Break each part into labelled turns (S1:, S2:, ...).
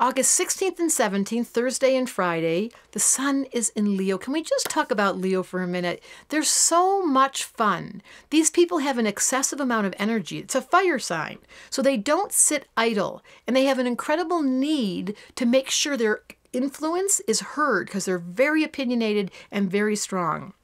S1: August 16th and 17th, Thursday and Friday, the sun is in Leo. Can we just talk about Leo for a minute? They're so much fun. These people have an excessive amount of energy. It's a fire sign. So they don't sit idle, and they have an incredible need to make sure their influence is heard because they're very opinionated and very strong.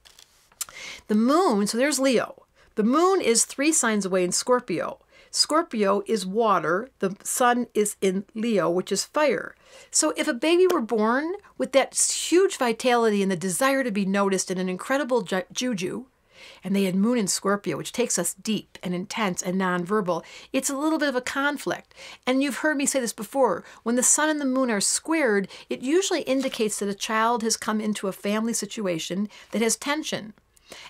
S1: The moon, so there's Leo. The moon is 3 signs away in Scorpio. Scorpio is water. The sun is in Leo, which is fire. So if a baby were born with that huge vitality and the desire to be noticed and an incredible juju, and they had moon in Scorpio, which takes us deep and intense and nonverbal, it's a little bit of a conflict. And you've heard me say this before. When the sun and the moon are squared, it usually indicates that a child has come into a family situation that has tension.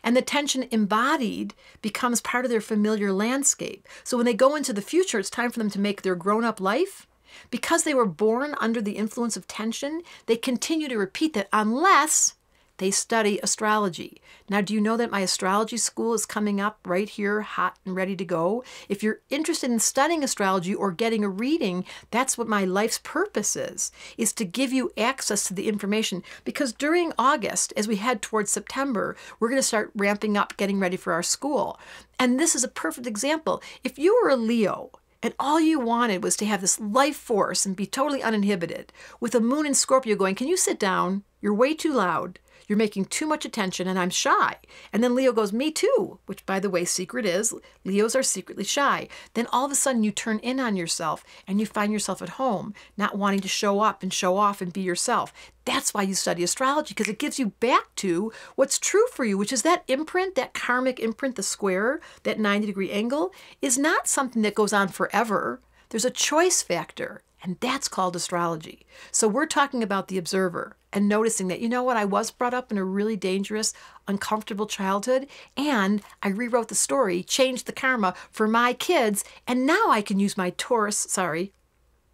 S1: And the tension embodied becomes part of their familiar landscape. So when they go into the future, it's time for them to make their grown-up life. Because they were born under the influence of tension, they continue to repeat that unless they study astrology. Now, do you know that my astrology school is coming up right here, hot and ready to go? If you're interested in studying astrology or getting a reading, that's what my life's purpose is to give you access to the information. Because during August, as we head towards September, we're going to start ramping up, getting ready for our school. And this is a perfect example. If you were a Leo, and all you wanted was to have this life force and be totally uninhibited, with a moon in Scorpio going, can you sit down? You're way too loud. You're making too much attention and I'm shy. And then Leo goes, me too, which by the way, secret is, Leos are secretly shy. Then all of a sudden you turn in on yourself and you find yourself at home, not wanting to show up and show off and be yourself. That's why you study astrology, because it gives you back to what's true for you, which is that imprint, that karmic imprint, the square, that 90-degree angle, is not something that goes on forever. There's a choice factor. And that's called astrology. So we're talking about the observer and noticing that, you know what, I was brought up in a really dangerous, uncomfortable childhood, and I rewrote the story, changed the karma for my kids, and now I can use my Taurus, sorry,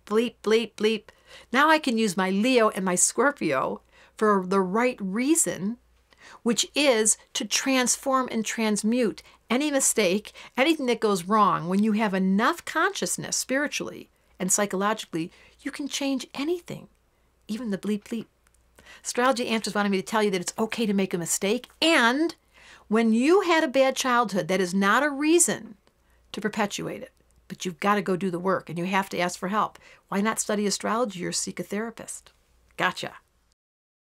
S1: bleep, bleep, bleep. Now I can use my Leo and my Scorpio for the right reason, which is to transform and transmute any mistake, anything that goes wrong. When you have enough consciousness spiritually, and psychologically, you can change anything, even the bleep bleep. Astrology Answers wanted me to tell you that it's okay to make a mistake. And when you had a bad childhood, that is not a reason to perpetuate it. But you've got to go do the work and you have to ask for help. Why not study astrology or seek a therapist? Gotcha.